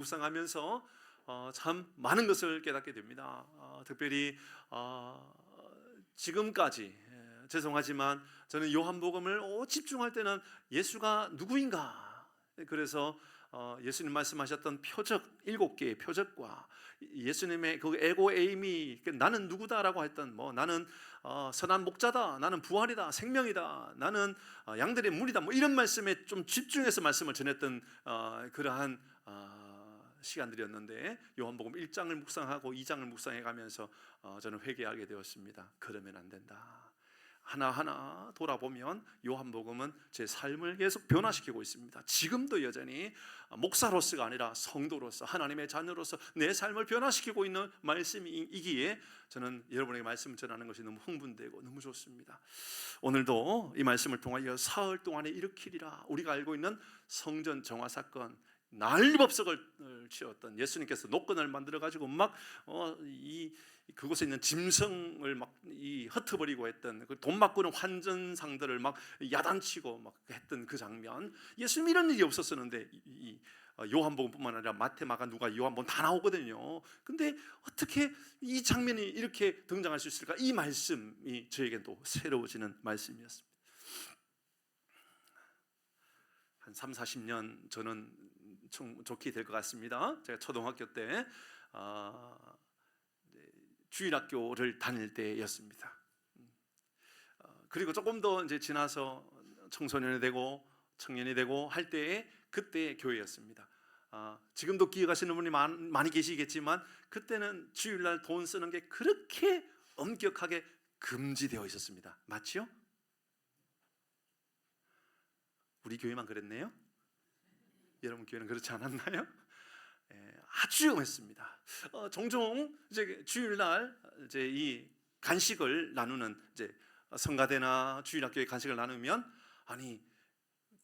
묵상하면서 참 많은 것을 깨닫게 됩니다. 특별히 지금까지 죄송하지만 저는 요한복음을 집중할 때는 예수가 누구인가, 그래서 예수님 말씀하셨던 표적 7개의 표적과 예수님의 그 에고 에이미, 나는 누구다라고 했던 나는 선한 목자다, 나는 부활이다, 생명이다, 나는 양들의 문이다, 이런 말씀에 좀 집중해서 말씀을 전했던 그러한 시간들이었는데, 요한복음 1장을 묵상하고 2장을 묵상해 가면서 저는 회개하게 되었습니다. 그러면 안 된다. 하나하나 돌아보면 요한복음은 제 삶을 계속 변화시키고 있습니다. 지금도 여전히 목사로서가 아니라 성도로서, 하나님의 자녀로서 내 삶을 변화시키고 있는 말씀이기에 저는 여러분에게 말씀을 전하는 것이 너무 흥분되고 너무 좋습니다. 오늘도 이 말씀을 통하여 사흘 동안에 일으키리라, 우리가 알고 있는 성전 정화 사건, 난리법석을 치었던 예수님께서 노건을 만들어 가지고 그곳에 있는 짐승을 흩어버리고 했던 그 돈 바꾸는 환전상들을 야단치고 했던 그 장면, 예수님 이런 일이 없었었는데 요한복음뿐만 아니라 마태, 마가, 누가, 요한복음 다 나오거든요. 근데 어떻게 이 장면이 이렇게 등장할 수 있을까? 이 말씀이 저에겐 또 새로워지는 말씀이었습니다. 한 3, 40년 저는 좋게 될 것 같습니다. 제가 초등학교 때 주일학교를 다닐 때였습니다. 그리고 조금 더 이제 지나서 청소년이 되고 청년이 되고 할 때에 그때의 교회였습니다. 지금도 기억하시는 분이 많이 계시겠지만 그때는 주일날 돈 쓰는 게 그렇게 엄격하게 금지되어 있었습니다. 맞죠? 우리 교회만 그랬네요. 여러분 교회는 그렇지 않았나요? 아주 엄했습니다. 종종 이제 주일날 이제 이 간식을 나누는 이제 성가대나 주일학교에 간식을 나누면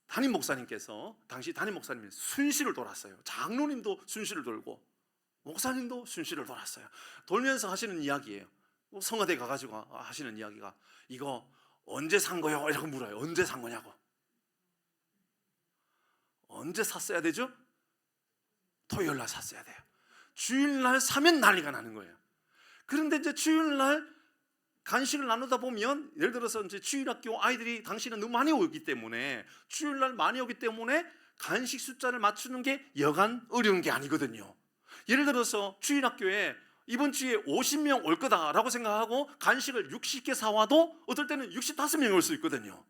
담임 목사님께서, 당시 담임 목사님이 순시를 돌았어요. 장로님도 순시를 돌고 목사님도 순시를 돌았어요. 돌면서 하시는 이야기예요. 성가대 가가지고 하시는 이야기가, 이거 언제 산 거요? 이라고 물어요. 언제 산 거냐고. 언제 샀어야 되죠? 토요일날 샀어야 돼요. 주일날 사면 난리가 나는 거예요. 그런데 이제 주일날 간식을 나누다 보면, 예를 들어서 이제 주일학교 아이들이 당시는 너무 많이 오기 때문에, 주일날 많이 오기 때문에 간식 숫자를 맞추는 게 여간 어려운 게 아니거든요. 예를 들어서 주일학교에 이번 주에 50명 올 거다라고 생각하고 간식을 60개 사와도 어떨 때는 65명이 올 수 있거든요.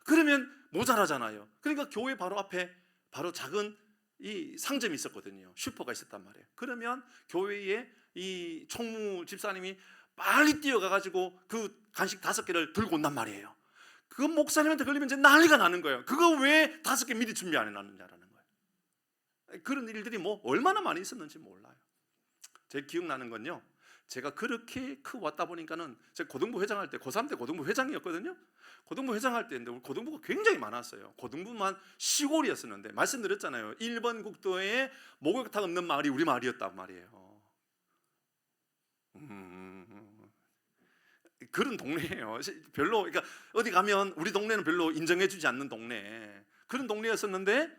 그러면 모자라잖아요. 그러니까 교회 바로 앞에 바로 작은 이 상점이 있었거든요. 슈퍼가 있었단 말이에요. 그러면 교회에 이 총무 집사님이 빨리 뛰어가가지고 그 간식 5개를 들고 온단 말이에요. 그 목사님한테 걸리면 이제 난리가 나는 거예요. 그거 왜 5개 미리 준비 안 해놨느냐라는 거예요. 그런 일들이 얼마나 많이 있었는지 몰라요. 제 기억나는 건요, 제가 그렇게 크고 왔다 보니까는 제가 고등부 회장할 때, 고3 때 고등부 회장이었거든요. 고등부 회장할 때인데 우리 고등부가 굉장히 많았어요. 고등부만 시골이었었는데, 말씀드렸잖아요. 1번 국도에 목욕탕 없는 마을이 우리 마을이었단 말이에요. 그런 동네예요. 별로, 그러니까 어디 가면 우리 동네는 별로 인정해주지 않는 동네, 그런 동네였었는데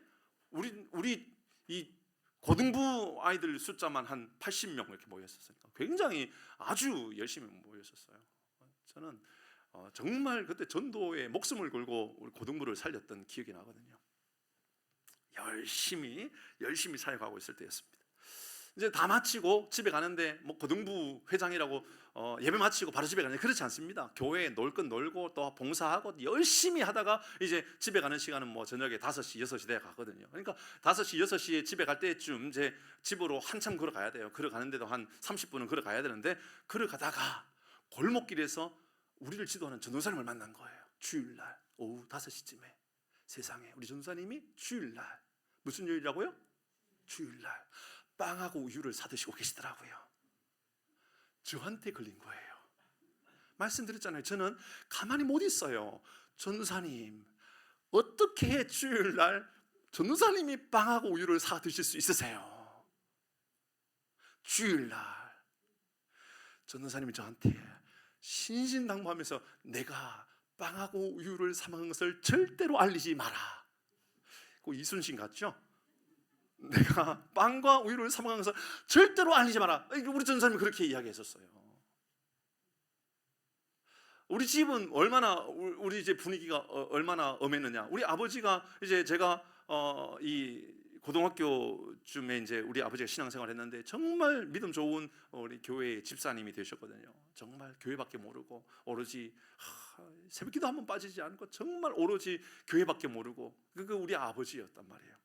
우리 이 고등부 아이들 숫자만 한 80명 이렇게 모였었어요. 굉장히 아주 열심히 모였었어요. 저는 정말 그때 전도에 목숨을 걸고 우리 고등부를 살렸던 기억이 나거든요. 열심히 사역하고 있을 때였습니다. 이제 다 마치고 집에 가는데 고등부 회장이라고 예배 마치고 바로 집에 가는데, 그렇지 않습니다. 교회에 놀 건 놀고 또 봉사하고 열심히 하다가 이제 집에 가는 시간은 저녁에 5시, 6시 돼 가거든요. 그러니까 5시, 6시에 집에 갈 때쯤 이제 집으로 한참 걸어가야 돼요. 걸어가는데도 한 30분은 걸어가야 되는데, 걸어가다가 골목길에서 우리를 지도하는 전도사님을 만난 거예요. 주일날 오후 5시쯤에. 세상에, 우리 전도사님이 주일날, 무슨 요일이라고요? 주일날 빵하고 우유를 사드시고 계시더라고요. 저한테 걸린 거예요. 말씀드렸잖아요. 저는 가만히 못 있어요. 전도사님, 어떻게 주일날 전도사님이 빵하고 우유를 사드실 수 있으세요? 주일날 전도사님이 저한테 신신당부하면서 내가 빵하고 우유를 사 먹은 것을 절대로 알리지 마라. 그 이순신 같죠? 내가 빵과 우유를 사 먹는 것을 절대로 알리지 마라. 우리 전사님이 그렇게 이야기했었어요. 우리 집은 얼마나, 우리 집 분위기가 얼마나 엄했느냐. 우리 아버지가 이제 제가 이 고등학교쯤에 이제 우리 아버지가 신앙생활을 했는데 정말 믿음 좋은 우리 교회 집사님이 되셨거든요. 정말 교회밖에 모르고 오로지 새벽기도 한번 빠지지 않고 정말 오로지 교회밖에 모르고 그게 우리 아버지였단 말이에요.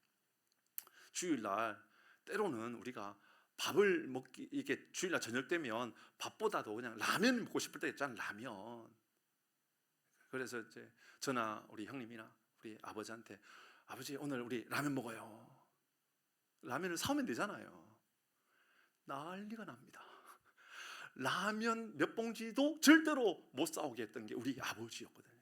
주일날 때로는 우리가 밥을 먹기, 이게 주일날 저녁 되면 밥보다도 그냥 라면 먹고 싶을 때 있잖아요. 라면. 그래서 이제 저나 우리 형님이나 우리 아버지한테 아버지 오늘 우리 라면 먹어요. 라면을 사오면 되잖아요. 난리가 납니다. 라면 몇 봉지도 절대로 못 사오게 했던 게 우리 아버지였거든요.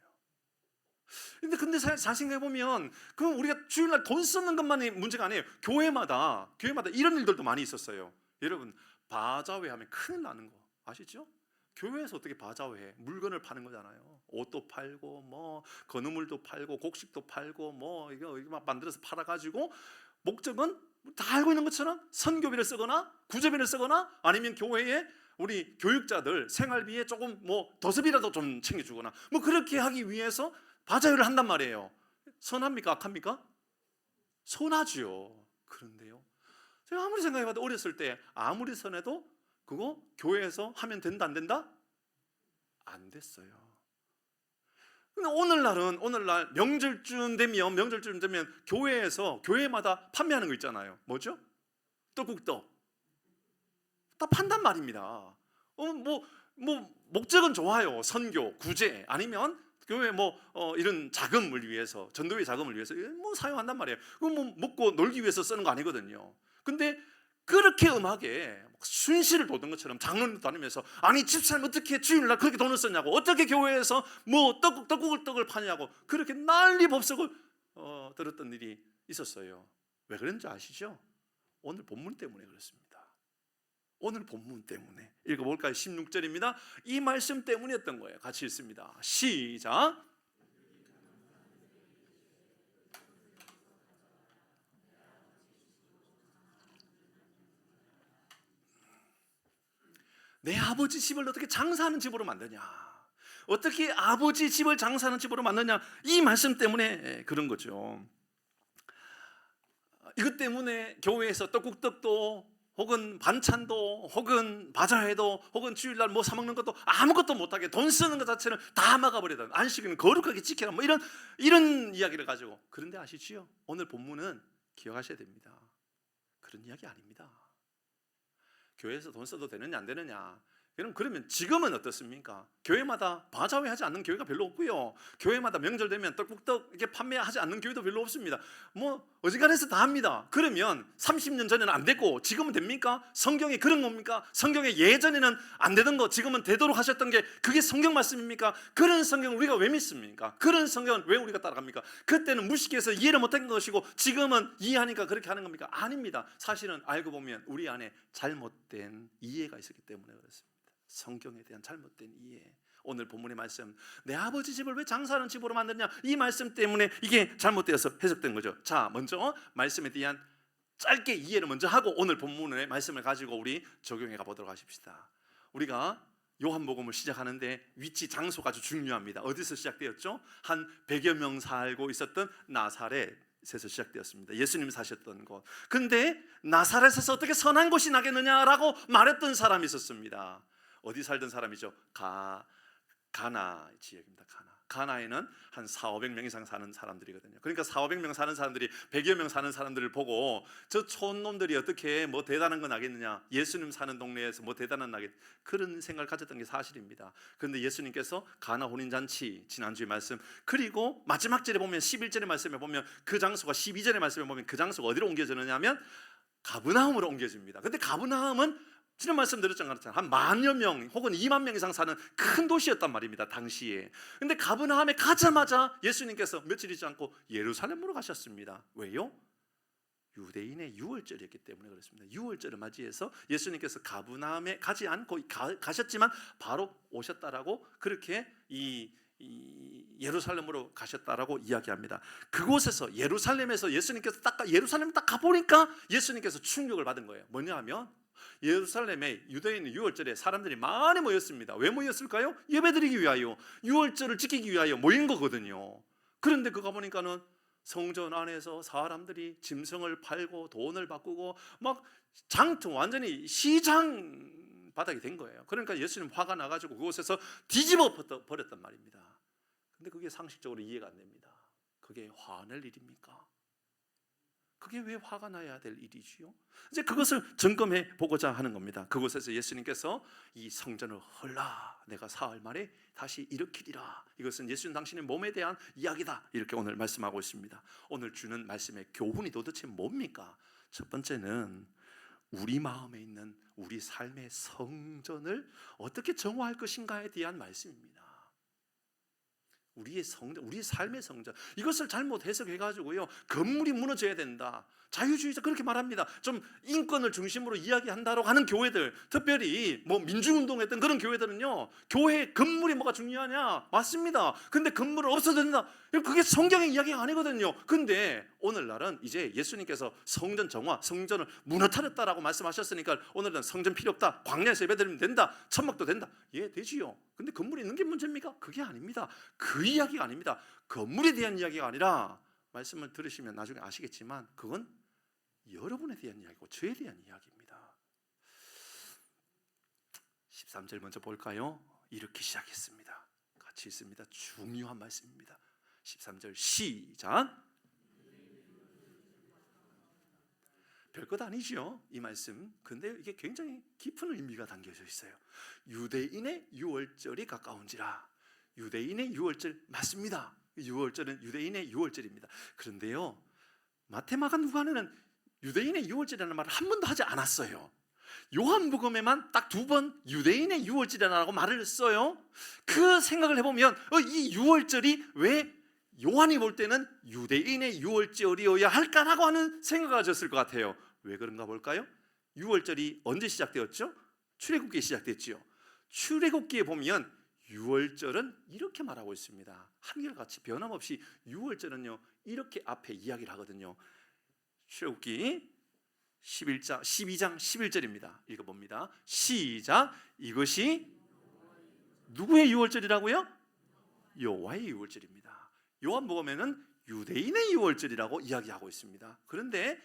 근데 잘 생각해보면 그럼 우리가 주일날 돈 쓰는 것만이 문제가 아니에요. 교회마다 이런 일들도 많이 있었어요. 여러분, 바자회 하면 큰일 나는 거 아시죠? 교회에서 어떻게 바자회, 물건을 파는 거잖아요. 옷도 팔고 뭐 건어물도 팔고 곡식도 팔고 뭐 이거 막 만들어서 팔아가지고 목적은 다 알고 있는 것처럼 선교비를 쓰거나 구제비를 쓰거나 아니면 교회에 우리 교육자들 생활비에 조금 뭐 더습이라도 좀 챙겨주거나 뭐 그렇게 하기 위해서 바자회를 한단 말이에요. 선합니까? 악합니까? 선하죠. 그런데요, 제가 아무리 생각해봐도 어렸을 때 아무리 선해도 그거 교회에서 하면 된다 안 된다? 안 됐어요. 근데 오늘날 명절쯤 되면 교회에서 교회마다 판매하는 거 있잖아요. 뭐죠? 떡국떡 다 판단 말입니다. 목적은 좋아요. 선교, 구제 아니면 교회 이런 자금을 위해서, 전도회 자금을 위해서 사용한단 말이에요. 그거 먹고 놀기 위해서 쓰는 거 아니거든요. 근데 그렇게 음하게 순시를 보던 것처럼 장로님도 다니면서 아니 집사님 어떻게 주일날 그렇게 돈을 썼냐고, 어떻게 교회에서 떡국을 파냐고 그렇게 난리 법석을 들었던 일이 있었어요. 왜 그런지 아시죠? 오늘 본문 때문에 그렇습니다. 오늘 본문 때문에. 읽어볼까요? 16절입니다. 이 말씀 때문이었던 거예요. 같이 읽습니다. 시작. 내 아버지 집을 어떻게 장사하는 집으로 만드냐, 어떻게 아버지 집을 장사하는 집으로 만드냐, 이 말씀 때문에 그런 거죠. 이것 때문에 교회에서 떡국떡도 혹은 반찬도 혹은 바자회도 혹은 주일날 뭐 사먹는 것도 아무것도 못하게 돈 쓰는 것 자체는 다 막아버리던, 안식일은 거룩하게 지켜라 뭐 이런 이야기를 가지고. 그런데 아시지요? 오늘 본문은 기억하셔야 됩니다. 그런 이야기 아닙니다. 교회에서 돈 써도 되느냐 안 되느냐, 그러면 지금은 어떻습니까? 교회마다 바자회 하지 않는 교회가 별로 없고요. 교회마다 명절 되면 떡국떡 이렇게 판매하지 않는 교회도 별로 없습니다. 어지간해서 다 합니다. 그러면 30년 전에는 안 됐고 지금은 됩니까? 성경에 그런 겁니까? 성경에 예전에는 안 되던 거 지금은 되도록 하셨던 게 그게 성경 말씀입니까? 그런 성경을 우리가 왜 믿습니까? 그런 성경을 왜 우리가 따라갑니까? 그때는 무식해서 이해를 못한 것이고 지금은 이해하니까 그렇게 하는 겁니까? 아닙니다. 사실은 알고 보면 우리 안에 잘못된 이해가 있었기 때문에 그렇습니다. 성경에 대한 잘못된 이해. 오늘 본문의 말씀, 내 아버지 집을 왜 장사하는 집으로 만드냐, 이 말씀 때문에 이게 잘못되어서 해석된 거죠. 자, 먼저 말씀에 대한 짧게 이해를 먼저 하고 오늘 본문의 말씀을 가지고 우리 적용해 가보도록 하십시다. 우리가 요한복음을 시작하는데 위치, 장소가 아주 중요합니다. 어디서 시작되었죠? 한 100여 명 살고 있었던 나사렛에서 시작되었습니다. 예수님이 사셨던 곳. 근데 나사렛에서 어떻게 선한 것이 나겠느냐라고 말했던 사람이 있었습니다. 어디 살던 사람이죠? 가나 지역입니다. 가나에는 한 400~500명 이상 사는 사람들이거든요. 그러니까 400~500명 사는 사람들이 100여 명 사는 사람들을 보고 저 촌놈들이 어떻게 뭐 대단한 거 나겠느냐, 예수님 사는 동네에서 뭐 대단한 나겠, 그런 생각을 가졌던 게 사실입니다. 그런데 예수님께서 가나 혼인잔치, 지난주에 말씀, 그리고 마지막 절에 보면 11절의 말씀에 보면 그 장소가, 12절의 말씀에 보면 그 장소가 어디로 옮겨지느냐 하면 가브나움으로 옮겨집니다. 근데 가브나움은 지난 말씀 드렸잖아요. 한 10,000여 명 혹은 20,000명 이상 사는 큰 도시였단 말입니다, 당시에. 근데 가브나움에 가자마자 예수님께서 며칠이지 않고 예루살렘으로 가셨습니다. 왜요? 유대인의 유월절이었기 때문에 그렇습니다. 유월절을 맞이해서 예수님께서 가브나움에 가지 않고 가셨지만 바로 오셨다라고 그렇게 이 예루살렘으로 가셨다라고 이야기합니다. 그곳에서 예루살렘에서 예수님께서 예루살렘 딱 가보니까 예수님께서 충격을 받은 거예요. 뭐냐 하면 예루살렘에 유대인 유월절에 사람들이 많이 모였습니다. 왜 모였을까요? 예배드리기 위하여, 유월절을 지키기 위하여 모인 거거든요. 그런데 그 가보니까는 성전 안에서 사람들이 짐승을 팔고 돈을 바꾸고 막 장터, 완전히 시장 바닥이 된 거예요. 그러니까 예수님 화가 나가지고 그곳에서 뒤집어 버렸단 말입니다. 근데 그게 상식적으로 이해가 안 됩니다. 그게 화낼 일입니까? 그게 왜 화가 나야 될 일이지요? 이제 그것을 점검해 보고자 하는 겁니다. 그곳에서 예수님께서 이 성전을 헐라 내가 사흘 만에 다시 일으키리라. 이것은 예수님 당신의 몸에 대한 이야기다. 이렇게 오늘 말씀하고 있습니다. 오늘 주는 말씀의 교훈이 도대체 뭡니까? 첫 번째는 우리 마음에 있는 우리 삶의 성전을 어떻게 정화할 것인가에 대한 말씀입니다. 우리의 성전, 우리의 삶의 성전, 이것을 잘못 해석해가지고요 건물이 무너져야 된다, 자유주의자 그렇게 말합니다. 좀 인권을 중심으로 이야기한다라고 하는 교회들, 특별히 뭐 민주운동했던 그런 교회들은요 교회 건물이 뭐가 중요하냐? 맞습니다. 근데 건물은 없어도 된다, 그게 성경의 이야기가 아니거든요. 근데 오늘날은 이제 예수님께서 성전 정화, 성전을 무너뜨렸다라고 말씀하셨으니까 오늘은 성전 필요 없다, 광야에서 예배드리면 된다, 천막도 된다. 예, 되지요. 근데 건물이 있는 게 문제입니까? 그게 아닙니다. 그 이야기가 아닙니다. 건물에 대한 이야기가 아니라, 말씀을 들으시면 나중에 아시겠지만 그건 여러분에 대한 이야기고 저에 대한 이야기입니다. 13절 먼저 볼까요? 이렇게 시작했습니다. 같이 있습니다. 중요한 말씀입니다. 13절 시작. 별것 아니죠, 이 말씀. 근데 이게 굉장히 깊은 의미가 담겨져 있어요. 유대인의 유월절이 가까운지라. 유대인의 유월절 맞습니다. 유월절은 유대인의 유월절입니다. 그런데요 마태, 마가, 누가는 유대인의 유월절이라는 말을 한 번도 하지 않았어요. 요한복음에만 딱 2번 유대인의 유월절이라고 말을 써요. 그 생각을 해보면 이 유월절이 왜 요한이 볼 때는 유대인의 유월절이어야 할까라고 하는 생각을 가졌을 것 같아요. 왜 그런가 볼까요? 유월절이 언제 시작되었죠? 출애굽기에 시작됐죠. 출애굽기에 보면 유월절은 이렇게 말하고 있습니다. 한결같이 변함없이 유월절은요 이렇게 앞에 이야기를 하거든요. 출애굽기 12장 11절입니다. 읽어봅니다. 시작. 이것이 누구의 유월절이라고요? 여호와의 유월절입니다. 요한복음에는 유대인의 유월절이라고 이야기하고 있습니다. 그런데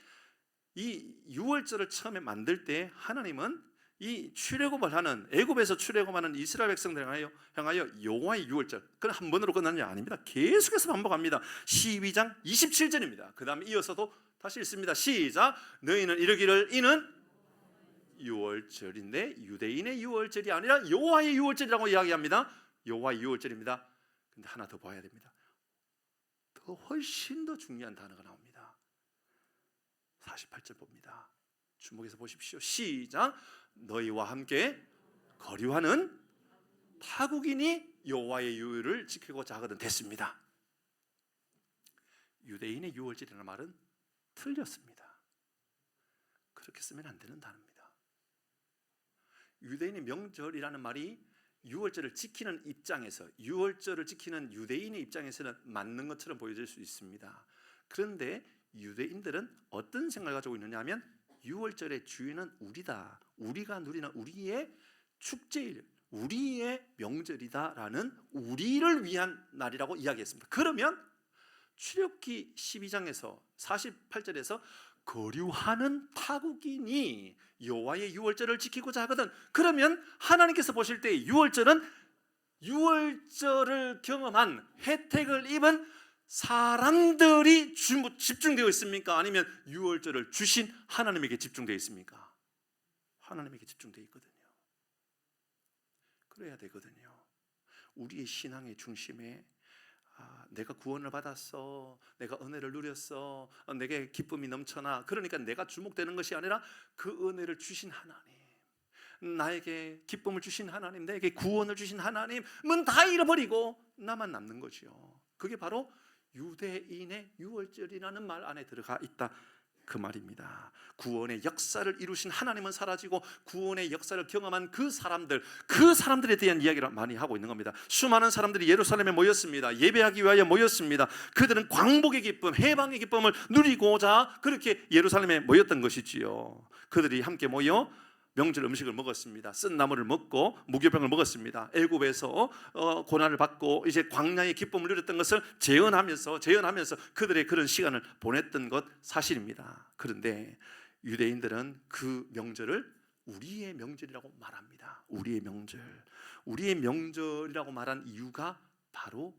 이 유월절을 처음에 만들 때 하나님은 이 출애굽을 하는, 애굽에서 출애굽하는 이스라엘 백성들을 향하여 여호와의 유월절, 그건 한 번으로 끝나는 게 아닙니다. 계속해서 반복합니다. 12장 27절입니다. 그 다음에 이어서도 다시 읽습니다. 시작. 너희는 이르기를 이는 유월절인데 유대인의 유월절이 아니라 여호와의 유월절이라고 이야기합니다. 여호와의 유월절입니다. 근데 하나 더 봐야 됩니다. 더 훨씬 더 중요한 단어가 나옵니다. 48절 봅니다. 주목해서 보십시오. 시작. 너희와 함께 거류하는 타국인이 여호와의 유월을 지키고자 하거든 됐습니다. 유대인의 유월절이라는 말은 틀렸습니다. 그렇게 쓰면 안 되는 단어입니다. 유대인의 명절이라는 말이 유월절을 지키는 입장에서, 유월절을 지키는 유대인의 입장에서는 맞는 것처럼 보여질 수 있습니다. 그런데 유대인들은 어떤 생각을 가지고 있느냐 하면 유월절의 주인은 우리다, 우리가 누리는 우리의 축제일, 우리의 명절이다라는 우리를 위한 날이라고 이야기했습니다. 그러면 출애굽기 12장에서 48절에서 거류하는 타국인이 여호와의 유월절을 지키고자 하거든, 그러면 하나님께서 보실 때 유월절은 유월절을 경험한, 혜택을 입은 사람들이 집중되어 있습니까? 아니면 유월절을 주신 하나님에게 집중되어 있습니까? 하나님에게 집중되어 있거든요. 그래야 되거든요. 우리의 신앙의 중심에 내가 구원을 받았어, 내가 은혜를 누렸어, 내게 기쁨이 넘쳐나, 그러니까 내가 주목되는 것이 아니라 그 은혜를 주신 하나님, 나에게 기쁨을 주신 하나님, 내게 구원을 주신 하나님은 다 잃어버리고 나만 남는 거죠. 그게 바로 유대인의 유월절이라는 말 안에 들어가 있다 그 말입니다. 구원의 역사를 이루신 하나님은 사라지고 구원의 역사를 경험한 그 사람들에 대한 이야기를 많이 하고 있는 겁니다. 수많은 사람들이 예루살렘에 모였습니다. 예배하기 위하여 모였습니다. 그들은 광복의 기쁨, 해방의 기쁨을 누리고자 그렇게 예루살렘에 모였던 것이지요. 그들이 함께 모여 명절 음식을 먹었습니다. 쓴 나물을 먹고 무교병을 먹었습니다. 애굽에서 고난을 받고 이제 광야의 기쁨을 누렸던 것을 재현하면서 그들의 그런 시간을 보냈던 것 사실입니다. 그런데 유대인들은 그 명절을 우리의 명절이라고 말합니다. 우리의 명절이라고 말한 이유가 바로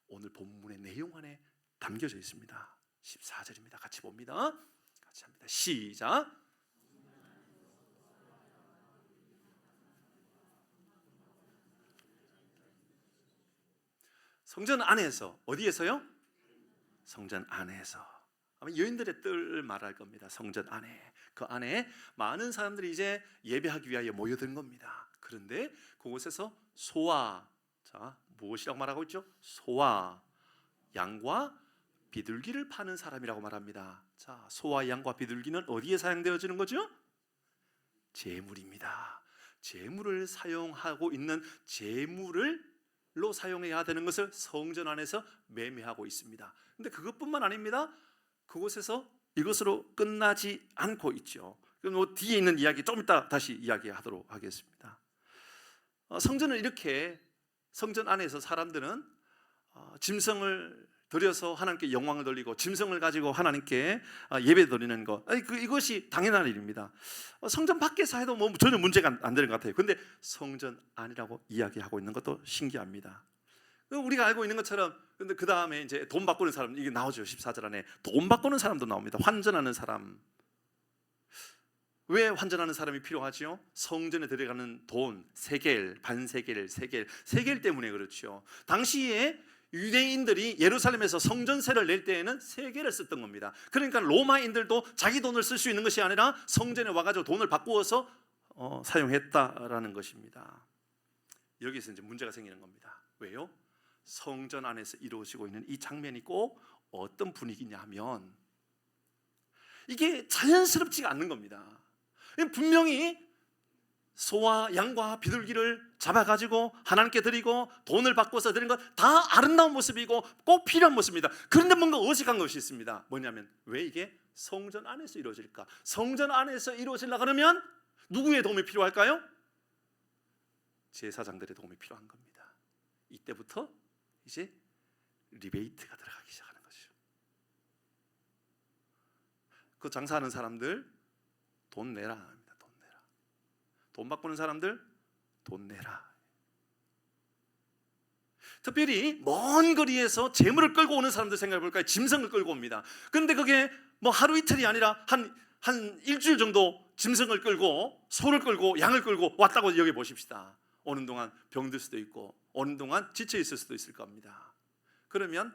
오늘 본문의 내용 안에 담겨져 있습니다. 14절입니다. 같이 봅니다. 같이 합니다. 시작. 성전 안에서, 어디에서요? 성전 안에서. 아마 여인들의 뜰을 말할 겁니다. 성전 안에. 그 안에 많은 사람들이 이제 예배하기 위하여 모여든 겁니다. 그런데 그곳에서 소와, 자, 무엇이라고 말하고 있죠? 소와 양과 비둘기를 파는 사람이라고 말합니다. 자, 소와 양과 비둘기는 어디에 사용되어지는 거죠? 제물입니다. 제물을 사용하고 있는 제물로 사용해야 되는 것을 성전 안에서 매매하고 있습니다. 근데 그것뿐만 아닙니다. 그곳에서 이것으로 끝나지 않고 있죠. 그럼 뒤에 있는 이야기 좀 이따 다시 이야기하도록 하겠습니다. 성전은 이렇게, 성전 안에서 사람들은 짐승을 드려서 하나님께 영광을 돌리고 짐승을 가지고 하나님께 예배 드리는 것, 이것이 당연한 일입니다. 성전 밖에서 해도 뭐 전혀 문제가 안 되는 것 같아요. 그런데 성전 안이라고 이야기하고 있는 것도 신기합니다. 우리가 알고 있는 것처럼, 근데 그 다음에 이제 돈 바꾸는 사람, 이게 나오죠. 14절 안에 돈 바꾸는 사람도 나옵니다. 환전하는 사람. 왜 환전하는 사람이 필요하죠? 성전에 들어가는 돈, 세겔, 반세겔, 세겔 때문에 그렇죠. 당시에 유대인들이 예루살렘에서 성전세를 낼 때에는 세겔을 썼던 겁니다. 그러니까 로마인들도 자기 돈을 쓸 수 있는 것이 아니라 성전에 와가지고 돈을 바꾸어서 사용했다라는 것입니다. 여기서 이제 문제가 생기는 겁니다. 왜요? 성전 안에서 이루어지고 있는 이 장면이 꼭 어떤 분위기냐 하면 이게 자연스럽지가 않는 겁니다. 분명히 소와 양과 비둘기를 잡아가지고 하나님께 드리고 돈을 바꿔서 드린 것 다 아름다운 모습이고 꼭 필요한 모습입니다. 그런데 뭔가 어색한 것이 있습니다. 뭐냐면 왜 이게 성전 안에서 이루어질까? 성전 안에서 이루어지려고 그러면 누구의 도움이 필요할까요? 제사장들의 도움이 필요한 겁니다. 이때부터 이제 리베이트가 들어가기 시작하는 거죠. 그 장사하는 사람들 돈 내라 합니다. 돈 내라. 돈 바꾸는 사람들 돈 내라. 특별히 먼 거리에서 재물을 끌고 오는 사람들 생각해 볼까요? 짐승을 끌고 옵니다. 그런데 그게 뭐 하루 이틀이 아니라 한 일주일 정도 짐승을 끌고 소를 끌고 양을 끌고 왔다고 여기 보십시다. 오는 동안 병들 수도 있고 오는 동안 지쳐 있을 수도 있을 겁니다. 그러면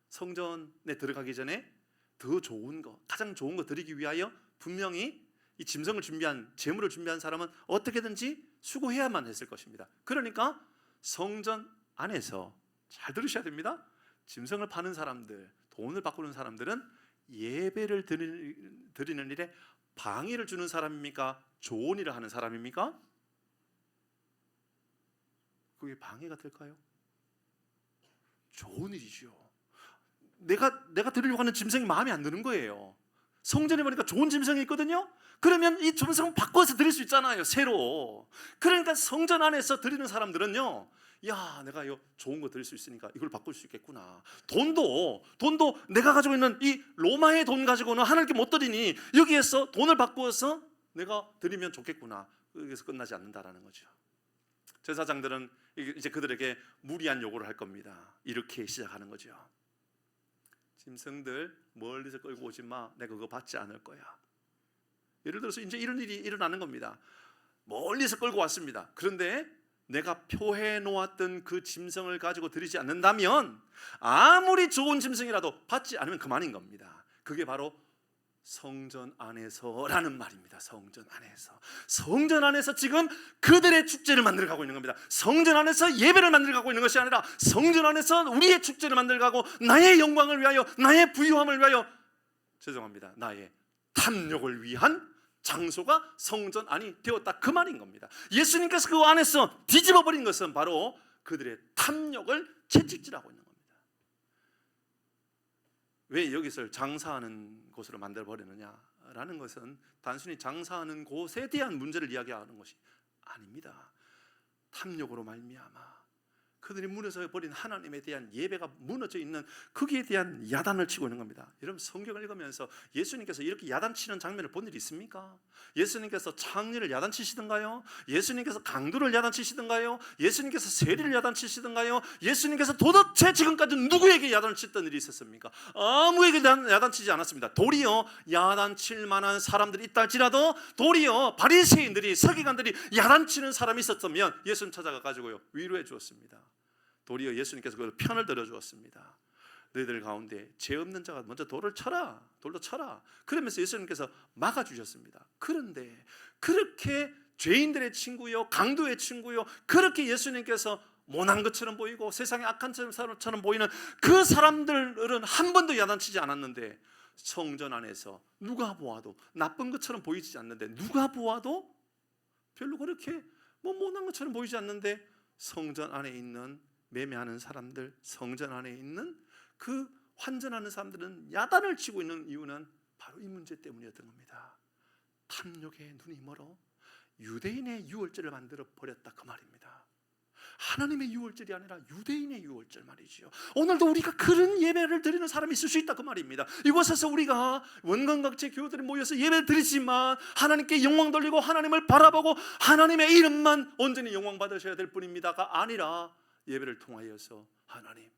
성전에 들어가기 전에 더 좋은 거, 가장 좋은 거 드리기 위하여 분명히 이 짐승을 준비한, 제물을 준비한 사람은 어떻게든지 수고해야만 했을 것입니다. 그러니까 성전 안에서 잘 들으셔야 됩니다. 짐승을 파는 사람들, 돈을 바꾸는 사람들은 예배를 드리는 일에 방해를 주는 사람입니까? 좋은 일을 하는 사람입니까? 그게 방해가 될까요? 좋은 일이죠. 내가 드리려고 하는 짐승이 마음에 안 드는 거예요. 성전에 보니까 좋은 짐승이 있거든요. 그러면 이 짐승을 바꿔서 드릴 수 있잖아요. 새로. 그러니까 성전 안에서 드리는 사람들은요, 야, 내가 이거 좋은 거 드릴 수 있으니까 이걸 바꿀 수 있겠구나. 돈도 내가 가지고 있는 이 로마의 돈 가지고는 하나님께 못 드리니 여기에서 돈을 바꾸어서 내가 드리면 좋겠구나. 여기서 끝나지 않는다라는 거죠. 제사장들은 이제 그들에게 무리한 요구를 할 겁니다. 이렇게 시작하는 거죠. 짐승들 멀리서 끌고 오지 마. 내가 그거 받지 않을 거야. 예를 들어서 이제 이런 일이 일어나는 겁니다. 멀리서 끌고 왔습니다. 그런데 내가 표해 놓았던 그 짐승을 가지고 드리지 않는다면 아무리 좋은 짐승이라도 받지 않으면 그만인 겁니다. 그게 바로 성전 안에서라는 말입니다. 성전 안에서 지금 그들의 축제를 만들어가고 있는 겁니다. 성전 안에서 예배를 만들어가고 있는 것이 아니라 성전 안에서 우리의 축제를 만들어가고 나의 영광을 위하여, 나의 부유함을 위하여, 죄송합니다, 나의 탐욕을 위한 장소가 성전 안이 되었다, 그 말인 겁니다. 예수님께서 그 안에서 뒤집어 버린 것은 바로 그들의 탐욕을 채찍질하고 있는 겁니다. 왜 여기서 장사하는 곳으로 만들어 버리느냐라는 것은 단순히 장사하는 곳에 대한 문제를 이야기하는 것이 아닙니다. 탐욕으로 말미암아 그들이 무너져 버린 하나님에 대한 예배가 무너져 있는 거기에 대한 야단을 치고 있는 겁니다. 여러분, 성경을 읽으면서 예수님께서 이렇게 야단치는 장면을 본 일 있습니까? 예수님께서 창리를 야단치시던가요? 예수님께서 강도를 야단치시던가요? 예수님께서 세리를 야단치시던가요? 예수님께서 도대체 지금까지 누구에게 야단을 치던 일이 있었습니까? 아무에게 야단치지 않았습니다. 도리어 야단칠 만한 사람들이 있다 할지라도 도리어 바리새인들이, 서기관들이 야단치는 사람이 있었다면 예수님 찾아가가지고요 위로해 주었습니다. 도리어 예수님께서 그걸 편을 들어 주었습니다. 너희들 가운데 죄 없는 자가 먼저 돌로 쳐라. 그러면서 예수님께서 막아주셨습니다. 그런데 그렇게 죄인들의 친구요, 강도의 친구요, 그렇게 예수님께서 모난 것처럼 보이고 세상에 악한 사람처럼 보이는 그 사람들은 한 번도 야단치지 않았는데, 성전 안에서 누가 보아도 나쁜 것처럼 보이지 않는데, 누가 보아도 별로 그렇게 모난 것처럼 보이지 않는데, 성전 안에 있는 매매하는 사람들, 성전 안에 있는 그 환전하는 사람들은 야단을 치고 있는 이유는 바로 이 문제 때문이었던 겁니다. 탐욕에 눈이 멀어 유대인의 유월절을 만들어 버렸다, 그 말입니다. 하나님의 유월절이 아니라 유대인의 유월절 말이지요. 오늘도 우리가 그런 예배를 드리는 사람이 있을 수 있다, 그 말입니다. 이곳에서 우리가 원광각제 교우들이 모여서 예배를 드리지만 하나님께 영광 돌리고 하나님을 바라보고 하나님의 이름만 온전히 영광 받으셔야 될 뿐입니다가 아니라, 예배를 통하여서 하나님,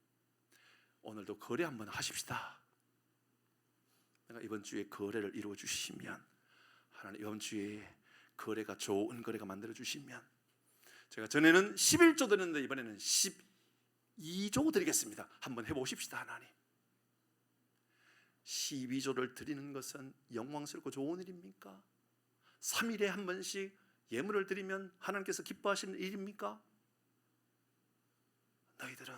오늘도 거래 한번 하십시다. 내가 이번 주에 거래를 이루어 주시면, 하나님 이번 주에 거래가 좋은 거래가 만들어 주시면, 제가 전에는 11조 드렸는데 이번에는 12조 드리겠습니다. 한번 해보십시다. 하나님, 12조를 드리는 것은 영광스럽고 좋은 일입니까? 3일에 한 번씩 예물을 드리면 하나님께서 기뻐하시는 일입니까? 너희들은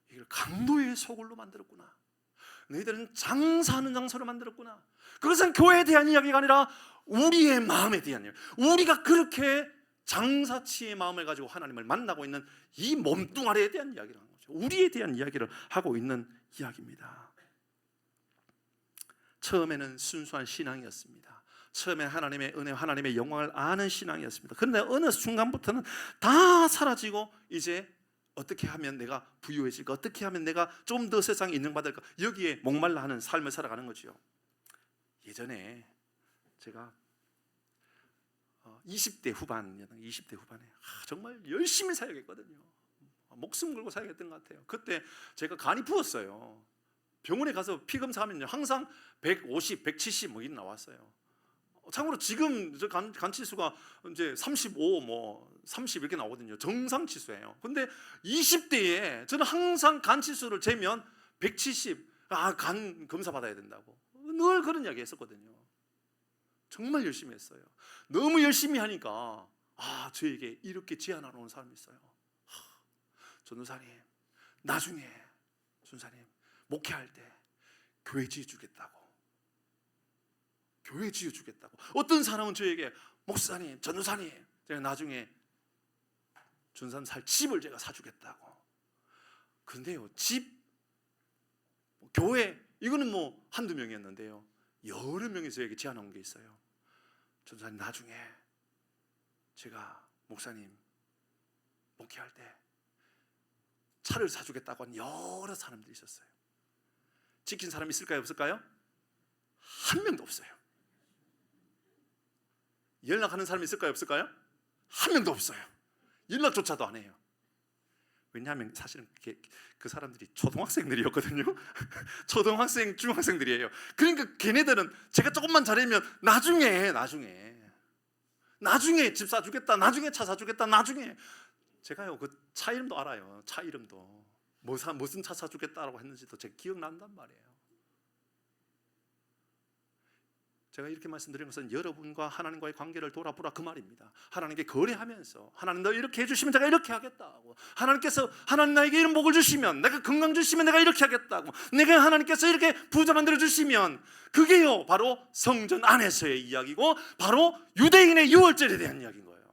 이걸 강도의 소굴로 만들었구나. 너희들은 장사하는 장소로 만들었구나. 그것은 교회에 대한 이야기가 아니라 우리의 마음에 대한 이야기. 우리가 그렇게 장사치의 마음을 가지고 하나님을 만나고 있는 이 몸뚱아리에 대한 이야기를 하는 거죠. 우리에 대한 이야기를 하고 있는 이야기입니다. 처음에는 순수한 신앙이었습니다. 처음에 하나님의 은혜, 하나님의 영광을 아는 신앙이었습니다. 그런데 어느 순간부터는 다 사라지고 이제 어떻게 하면 내가 부유해질까? 어떻게 하면 내가 좀 더 세상에 인정받을까? 여기에 목말라 하는 삶을 살아가는 거죠. 예전에 제가 20대 후반에 정말 열심히 사역했거든요. 목숨 걸고 사역했던 것 같아요. 그때 제가 간이 부었어요. 병원에 가서 피 검사하면요 항상 150, 170 뭐 이런 나왔어요. 참고로 지금 저 간 치수가 이제 35, 30 이렇게 나오거든요. 정상 치수예요. 근데 20대에 저는 항상 간 치수를 재면 170, 간 검사 받아야 된다고 늘 그런 이야기 했었거든요. 정말 열심히 했어요. 너무 열심히 하니까 저에게 이렇게 제안하러 온 사람이 있어요. 전도사님, 나중에 전도사님 목회할 때 교회 지어주겠다고. 교회 지어주겠다고. 어떤 사람은 저에게 목사님, 전도사님, 제가 나중에 전산 살 집을 제가 사주겠다고. 그런데요, 집, 교회 이거는 한두 명이었는데요, 여러 명이 저에게 제안한 게 있어요. 전도사님, 나중에 제가 목사님 목회할 때 차를 사주겠다고 한 여러 사람들이 있었어요. 지킨 사람 있을까요, 없을까요? 한 명도 없어요. 연락하는 사람이 있을까요, 없을까요? 한 명도 없어요. 연락조차도 안 해요. 왜냐하면 사실은 그 사람들이 초등학생들이었거든요. 초등학생, 중학생들이에요. 그러니까 걔네들은 제가 조금만 잘하면 나중에 집 사주겠다, 나중에 차 사주겠다, 나중에. 제가요 그 차 이름도 알아요. 차 이름도 무슨 차 사주겠다라고 했는지도 제가 기억난단 말이에요. 제가 이렇게 말씀드린 것은 여러분과 하나님과의 관계를 돌아보라 그 말입니다. 하나님께 거래하면서 하나님 너 이렇게 해주시면 제가 이렇게 하겠다고, 하나님께서 하나님 나에게 이런 복을 주시면, 내가 건강 주시면 내가 이렇게 하겠다고, 내가 하나님께서 이렇게 부자 만들어 주시면, 그게요 바로 성전 안에서의 이야기고 바로 유대인의 유월절에 대한 이야기인 거예요.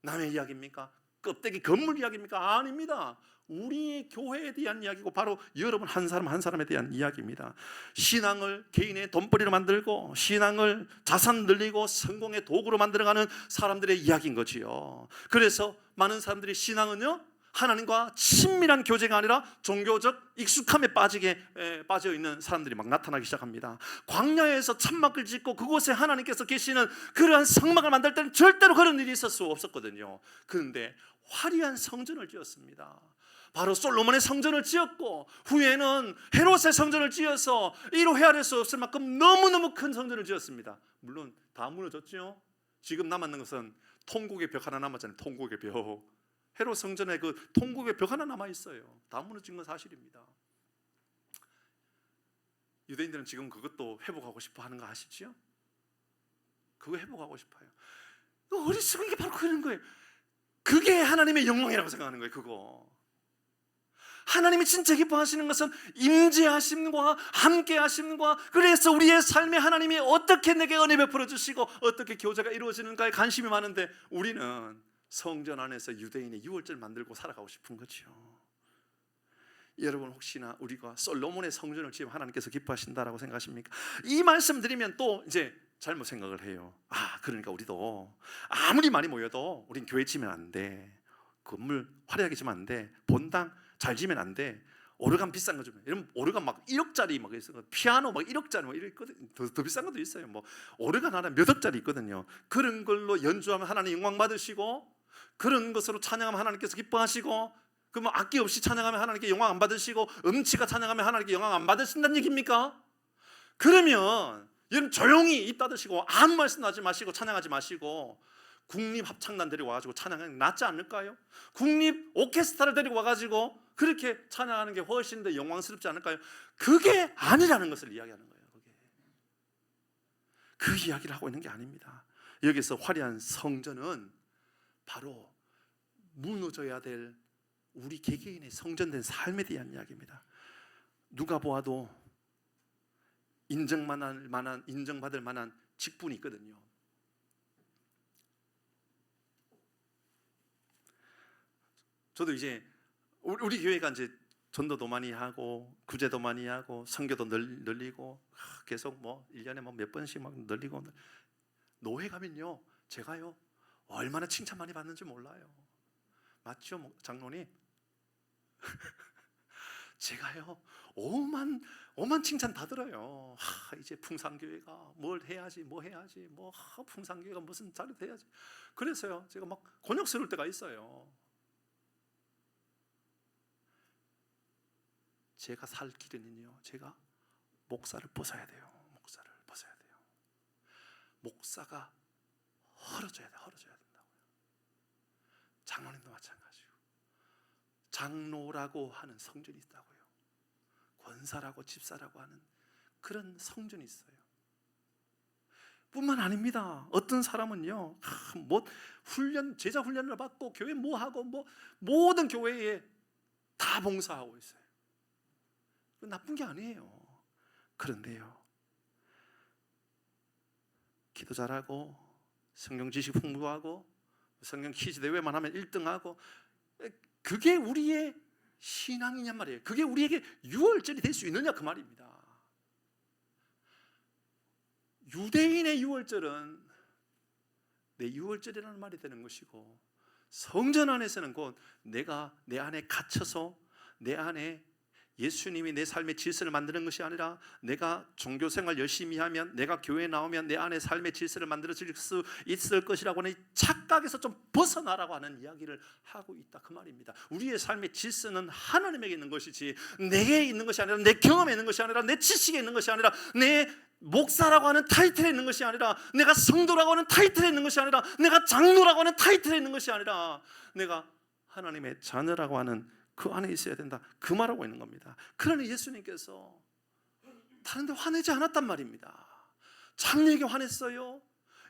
남의 이야기입니까? 껍데기 건물 이야기입니까? 아닙니다. 우리 교회에 대한 이야기고 바로 여러분 한 사람 한 사람에 대한 이야기입니다. 신앙을 개인의 돈벌이로 만들고 신앙을 자산 늘리고 성공의 도구로 만들어가는 사람들의 이야기인 거지요. 그래서 많은 사람들이 신앙은요 하나님과 친밀한 교제가 아니라 종교적 익숙함에 빠져 있는 사람들이 막 나타나기 시작합니다. 광야에서 천막을 짓고 그곳에 하나님께서 계시는 그러한 성막을 만들 때는 절대로 그런 일이 있을 수 없었거든요. 그런데 화려한 성전을 지었습니다. 바로 솔로몬의 성전을 지었고 후에는 헤롯의 성전을 지어서 이로 헤아릴 수 없을 만큼 너무너무 큰 성전을 지었습니다. 물론 다 무너졌죠. 지금 남았는 것은 통곡의 벽 하나 남았잖아요. 통곡의 벽. 헤롯 성전에 그 통곡의 벽 하나 남아 있어요. 다 무너진 건 사실입니다. 유대인들은 지금 그것도 회복하고 싶어 하는 거 아시죠? 그거 회복하고 싶어요. 어리석은 게 바로 그런 거예요. 그게 하나님의 영광이라고 생각하는 거예요. 그거 하나님이 진짜 기뻐하시는 것은 임재하심과 함께하심과, 그래서 우리의 삶에 하나님이 어떻게 내게 은혜 베풀어 주시고 어떻게 교제가 이루어지는가에 관심이 많은데 우리는 성전 안에서 유대인의 유월절 만들고 살아가고 싶은 거죠. 여러분 혹시나 우리가 솔로몬의 성전을 지으면 하나님께서 기뻐하신다라고 생각하십니까? 이 말씀 드리면 또 이제 잘못 생각을 해요. 그러니까 우리도 아무리 많이 모여도 우린 교회 지면 안 돼, 건물 화려하게 지면 안 돼, 본당 잘 지면 안 돼, 오르간 비싼 거 좀. 이러면 오르간 막 1억짜리 막 있어, 피아노 막 1억짜리 막 이렇게 있거든. 더 비싼 것도 있어요. 뭐 오르간 하나 몇 억짜리 있거든요. 그런 걸로 연주하면 하나님 영광 받으시고, 그런 것으로 찬양하면 하나님께서 기뻐하시고, 그러면 악기 없이 찬양하면 하나님께 영광 안 받으시고, 음치가 찬양하면 하나님께 영광 안 받으신다는 얘기입니까? 그러면 여러분 조용히 입 닫으시고 아무 말씀도 하지 마시고 찬양하지 마시고 국립합창단 데리고 와가지고 찬양하는 게 낫지 않을까요? 국립 오케스트라를 데리고 와가지고 그렇게 찬양하는 게 훨씬 더 영광스럽지 않을까요? 그게 아니라는 것을 이야기하는 거예요. 그 이야기를 하고 있는 게 아닙니다. 여기서 화려한 성전은 바로 무너져야 될 우리 개개인의 성전된 삶에 대한 이야기입니다. 누가 보아도 인정받을 만한 직분이 있거든요. 저도 이제 우리 교회가 이제 전도도 많이 하고 구제도 많이 하고 선교도 늘리고 계속 뭐 1년에 뭐 몇 번씩 막 늘리고, 노회 가면요 제가요 얼마나 칭찬 많이 받는지 몰라요. 맞죠 장로님? 제가요 오만 칭찬 다 들어요. 이제 풍산교회가 뭘 해야지 풍산교회가 무슨 자료 해야지. 그래서요 제가 막 곤욕스러울 때가 있어요. 제가 살 길은요 제가 목사를 벗어야 돼요. 목사가 헐어져야 된다고요. 장로님도 마찬가지고, 장로라고 하는 성전이 있다고요. 권사라고 집사라고 하는 그런 성전이 있어요. 뿐만 아닙니다. 어떤 사람은요 제자 훈련을 받고 교회 뭐 하고 모든 교회에 다 봉사하고 있어요. 나쁜 게 아니에요. 그런데요 기도 잘하고 성경 지식 풍부하고 성경 퀴즈 대회만 하면 1등하고, 그게 우리의 신앙이냔 말이에요. 그게 우리에게 유월절이 될 수 있느냐 그 말입니다. 유대인의 유월절은 내 유월절이라는 말이 되는 것이고, 성전 안에서는 곧 내가 내 안에 갇혀서 내 안에 예수님이 내 삶의 질서를 만드는 것이 아니라, 내가 종교생활 열심히 하면, 내가 교회에 나오면 내 안에 삶의 질서를 만들어질 수 있을 것이라고 하는 착각에서 좀 벗어나라고 하는 이야기를 하고 있다 그 말입니다. 우리의 삶의 질서는 하나님에게 있는 것이지 내게 있는 것이 아니라, 내 경험에 있는 것이 아니라, 내 지식에 있는 것이 아니라, 내 목사라고 하는 타이틀에 있는 것이 아니라, 내가 성도라고 하는 타이틀에 있는 것이 아니라, 내가 장로라고 하는 타이틀에 있는 것이 아니라, 내가 하나님의 자녀라고 하는 그 안에 있어야 된다 그 말하고 있는 겁니다. 그러니 예수님께서 다른 데 화내지 않았단 말입니다. 장로에게 화냈어요.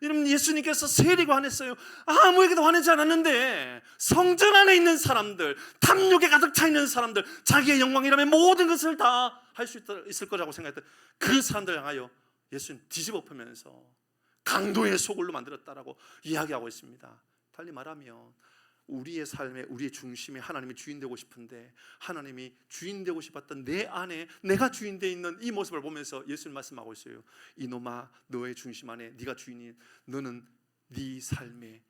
여러분, 예수님께서 세리에게 화냈어요. 아무에게도 화내지 않았는데 성전 안에 있는 사람들, 탐욕에 가득 차 있는 사람들, 자기의 영광이라면 모든 것을 다 할 수 있을 거라고 생각했던 그 사람들 향하여 예수님 뒤집어 엎으면서 강도의 소굴로 만들었다라고 이야기하고 있습니다. 달리 말하면 우리의 삶에, 우리의 중심에 하나님이 주인 되고 싶은데, 하나님이 주인 되고 싶었던 내 안에 내가 주인 되어 있는 이 모습을 보면서 예수님 말씀하고 있어요. 이놈아, 너의 중심 안에 네가 주인인, 너는 네 삶에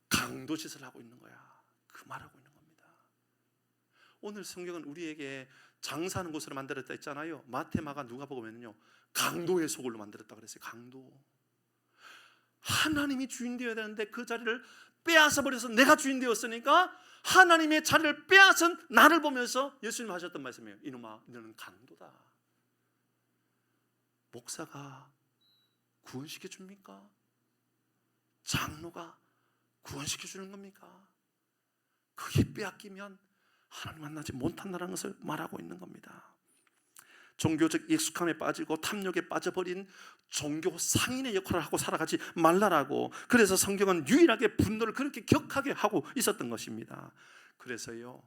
강도 짓을 하고 있는 거야. 그 말하고 있는 겁니다. 오늘 성경은 우리에게 장사하는 곳으로 만들었다 했잖아요. 마태, 마가, 누가복음에는요, 강도의 소굴로 만들었다 그랬어요. 강도. 하나님이 주인 되어야 되는데 그 자리를 빼앗아 버려서 내가 주인 되었으니까 하나님의 자리를 빼앗은 나를 보면서 예수님 하셨던 말씀이에요. 이놈아, 너는 강도다. 목사가 구원시켜 줍니까? 장로가 구원시켜 주는 겁니까? 그게 빼앗기면 하나님 만나지 못한다는 것을 말하고 있는 겁니다. 종교적 익숙함에 빠지고 탐욕에 빠져버린 종교 상인의 역할을 하고 살아가지 말라라고, 그래서 성경은 유일하게 분노를 그렇게 격하게 하고 있었던 것입니다. 그래서요,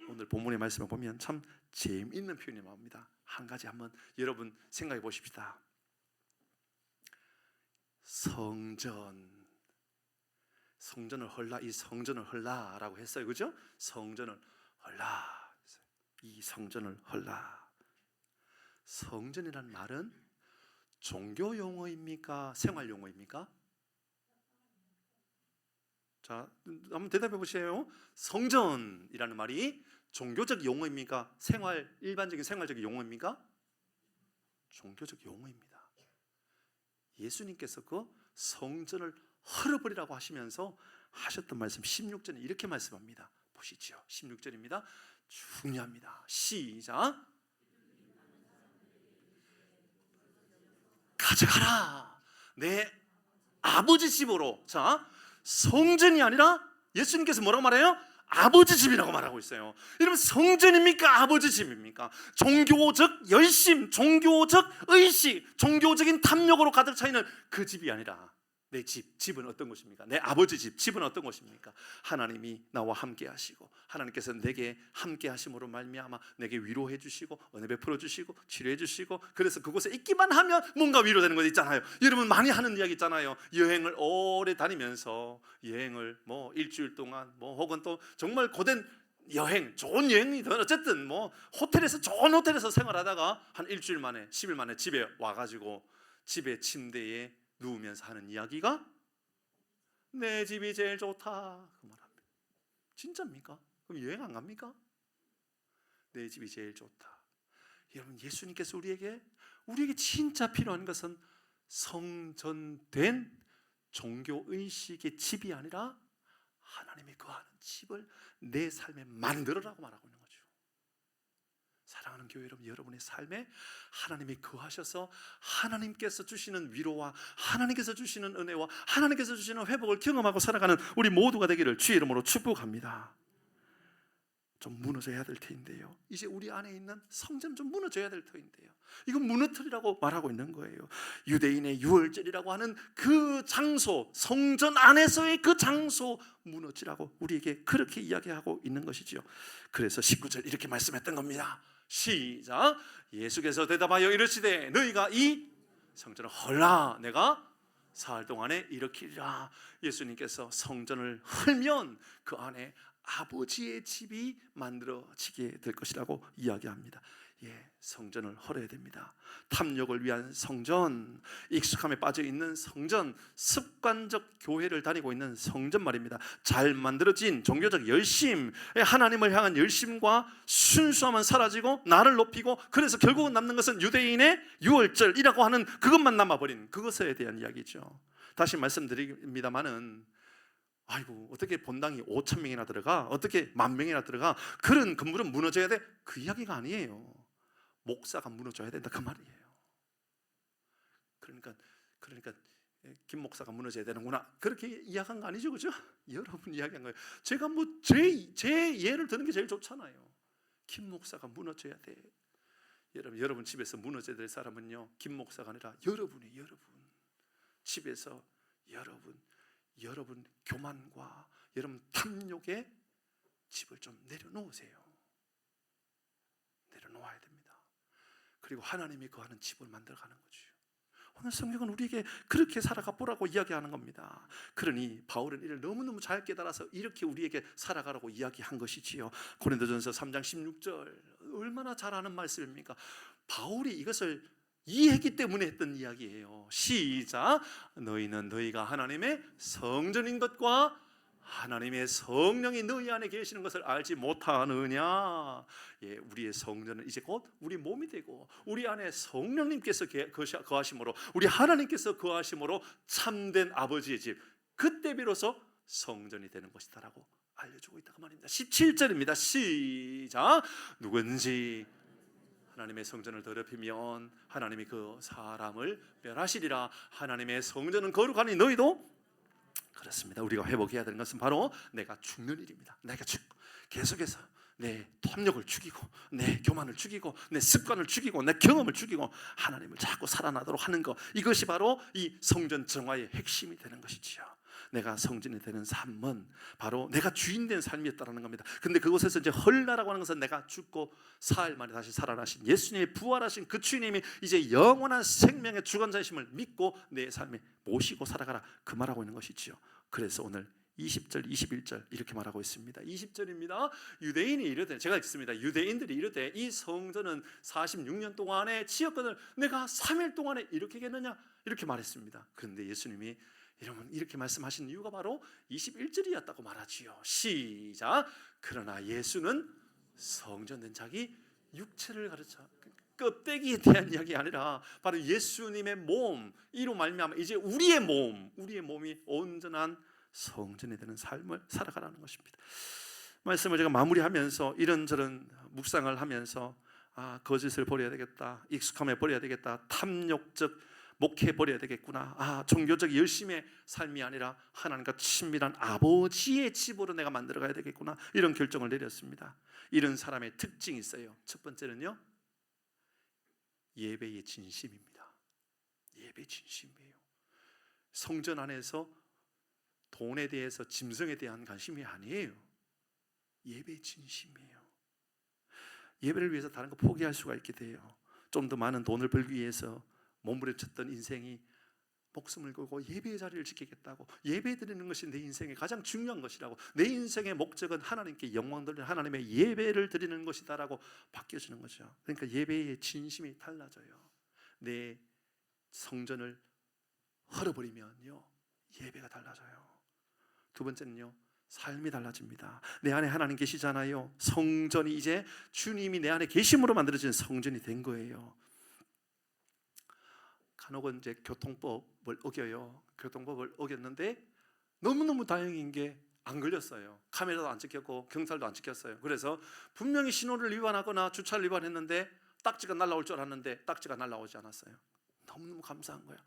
오늘 본문의 말씀을 보면 참 재미있는 표현이 나옵니다. 한 가지 한번 여러분 생각해 보십시다. 성전을 헐라, 이 성전을 헐라라고 했어요. 그죠? 성전을 헐라, 이 성전을 헐라. 성전이라는 말은 종교 용어입니까? 생활 용어입니까? 자, 한번 대답해 보세요. 성전이라는 말이 종교적 용어입니까? 일반적인 생활적인 용어입니까? 종교적 용어입니다. 예수님께서 그 성전을 헐어버리라고 하시면서 하셨던 말씀 16절에 이렇게 말씀합니다. 보시죠. 16절입니다. 중요합니다. 시작. 가져가라, 내 아버지 집으로. 자, 성전이 아니라 예수님께서 뭐라고 말해요? 아버지 집이라고 말하고 있어요. 여러분, 성전입니까? 아버지 집입니까? 종교적 열심, 종교적 의식, 종교적인 탐욕으로 가득 차 있는 그 집이 아니라 내 집은 어떤 곳입니까? 내 아버지 집은 어떤 곳입니까? 하나님이 나와 함께 하시고, 하나님께서 내게 함께 하심으로 말미암아 내게 위로해 주시고 은혜 베풀어 주시고 치료해 주시고, 그래서 그곳에 있기만 하면 뭔가 위로되는 것 있잖아요. 여러분 많이 하는 이야기 있잖아요. 여행을 오래 다니면서 여행을 뭐 일주일 동안 혹은 또 정말 고된 여행, 좋은 여행이든 어쨌든 호텔에서, 좋은 호텔에서 생활하다가 한 일주일 만에, 10일 만에 집에 와가지고 집에 침대에 누우면서 하는 이야기가 내 집이 제일 좋다, 그 말합니다. 진짜입니까? 그럼 여행 안 갑니까? 내 집이 제일 좋다. 여러분, 예수님께서 우리에게 진짜 필요한 것은 성전된 종교의식의 집이 아니라 하나님이 거하는 집을 내 삶에 만들어라고 말하고 있는 거죠. 사랑하는 교회 여러분, 여러분의 삶에 하나님이 거하셔서 하나님께서 주시는 위로와 하나님께서 주시는 은혜와 하나님께서 주시는 회복을 경험하고 살아가는 우리 모두가 되기를 주의 이름으로 축복합니다. 좀 무너져야 될 터인데요, 이제 우리 안에 있는 성전 좀 무너져야 될 터인데요, 이건 무너뜨리라고 말하고 있는 거예요. 유대인의 유월절이라고 하는 그 장소, 성전 안에서의 그 장소 무너지라고 우리에게 그렇게 이야기하고 있는 것이죠. 그래서 19절 이렇게 말씀했던 겁니다. 시작. 예수께서 대답하여 이르시되 너희가 이 성전을 헐라, 내가 사흘 동안에 일으키리라. 예수님께서 성전을 헐면 그 안에 아버지의 집이 만들어지게 될 것이라고 이야기합니다. 성전을 헐어야 됩니다. 탐욕을 위한 성전, 익숙함에 빠져있는 성전, 습관적 교회를 다니고 있는 성전 말입니다. 잘 만들어진 종교적 열심, 하나님을 향한 열심과 순수함은 사라지고 나를 높이고, 그래서 결국은 남는 것은 유대인의 유월절이라고 하는 그것만 남아버린 그것에 대한 이야기죠. 다시 말씀드립니다마는 아이고, 어떻게 본당이 5,000명이나 들어가, 어떻게 10,000명이나 들어가, 그런 건물은 무너져야 돼, 그 이야기가 아니에요. 목사가 무너져야 된다, 그 말이에요. 그러니까 김 목사가 무너져야 되는구나, 그렇게 이야기한 거 아니죠, 그죠? 여러분 이야기한 거예요. 제가 제 예를 드는 게 제일 좋잖아요. 김 목사가 무너져야 돼. 여러분 집에서 무너져야 될 사람은요, 김 목사가 아니라 여러분이에요. 여러분. 집에서 여러분 교만과 여러분 탐욕의 집을 좀 내려놓으세요. 내려놓아야 됩니다. 그리고 하나님이 거하는 집을 만들어가는 거죠. 오늘 성경은 우리에게 그렇게 살아가 보라고 이야기하는 겁니다. 그러니 바울은 이를 너무너무 잘 깨달아서 이렇게 우리에게 살아가라고 이야기한 것이지요. 고린도전서 3장 16절 얼마나 잘 아는 말씀입니까? 바울이 이것을 이해했기 때문에 했던 이야기예요. 시작. 너희는 너희가 하나님의 성전인 것과 하나님의 성령이 너희 안에 계시는 것을 알지 못하느냐. 예, 우리의 성전은 이제 곧 우리 몸이 되고 우리 안에 성령님께서 거하심으로 우리 하나님께서 거하심으로 참된 아버지의 집, 그때 비로소 성전이 되는 것이다라고 알려주고 있다고 말입니다. 17절입니다. 시작. 누구든지 하나님의 성전을 더럽히면 하나님이 그 사람을 멸하시리라. 하나님의 성전은 거룩하니 너희도 그렇습니다. 우리가 회복해야 되는 것은 바로 내가 죽는 일입니다. 내가 계속해서 내 탐욕을 죽이고 내 교만을 죽이고 내 습관을 죽이고 내 경험을 죽이고 하나님을 자꾸 살아나도록 하는 것, 이것이 바로 이 성전 정화의 핵심이 되는 것이지요. 내가 성전이 되는 삶은 바로 내가 주인 된 삶이었다는 겁니다. 근데 그곳에서 이제 헐나라고 하는 것은 내가 죽고 사흘 만에 다시 살아나신 예수님이 부활하신 그 주님이 이제 영원한 생명의 주관자이심을 믿고 내 삶에 모시고 살아가라, 그 말하고 있는 것이지요. 그래서 오늘 20절, 21절 이렇게 말하고 있습니다. 20절입니다. 유대인이 이르되, 제가 읽습니다. 유대인들이 이르되 이 성전은 46년 동안의 지역권을 내가 3일 동안에 이렇게 겠느냐, 이렇게 말했습니다. 그런데 예수님이 이렇게 말씀하신 이유가 바로 21절이었다고 말하지요. 시작. 그러나 예수는 성전된 자기 육체를 가르쳐, 껍데기에 대한 이야기 아니라 바로 예수님의 몸, 이로 말미암아 이제 우리의 몸이 온전한 성전이 되는 삶을 살아가라는 것입니다. 말씀을 제가 마무리하면서 이런저런 묵상을 하면서 거짓을 버려야 되겠다, 익숙함에 버려야 되겠다, 탐욕적 목회 버려야 되겠구나, 종교적 열심의 삶이 아니라 하나님과 친밀한 아버지의 집으로 내가 만들어가야 되겠구나, 이런 결정을 내렸습니다. 이런 사람의 특징이 있어요. 첫 번째는요, 예배의 진심입니다. 예배 진심이에요. 성전 안에서 돈에 대해서, 짐승에 대한 관심이 아니에요. 예배 진심이에요. 예배를 위해서 다른 거 포기할 수가 있게 돼요. 좀 더 많은 돈을 벌기 위해서 몸부림쳤던 인생이 목숨을 걸고 예배의 자리를 지키겠다고, 예배 드리는 것이 내 인생의 가장 중요한 것이라고, 내 인생의 목적은 하나님께 영광 돌리는 하나님의 예배를 드리는 것이다라고 바뀌어지는 거죠. 그러니까 예배의 진심이 달라져요. 내 성전을 헐어버리면요, 예배가 달라져요. 두 번째는요, 삶이 달라집니다. 내 안에 하나님 계시잖아요. 성전이 이제 주님이 내 안에 계심으로 만들어진 성전이 된 거예요. 간혹은 이제 교통법을 어겨요. 교통법을 어겼는데 너무너무 다행인 게 안 걸렸어요. 카메라도 안 찍혔고 경찰도 안 찍혔어요. 그래서 분명히 신호를 위반하거나 주차를 위반했는데 딱지가 날아올 줄 알았는데 딱지가 날아오지 않았어요. 너무너무 감사한 거예요.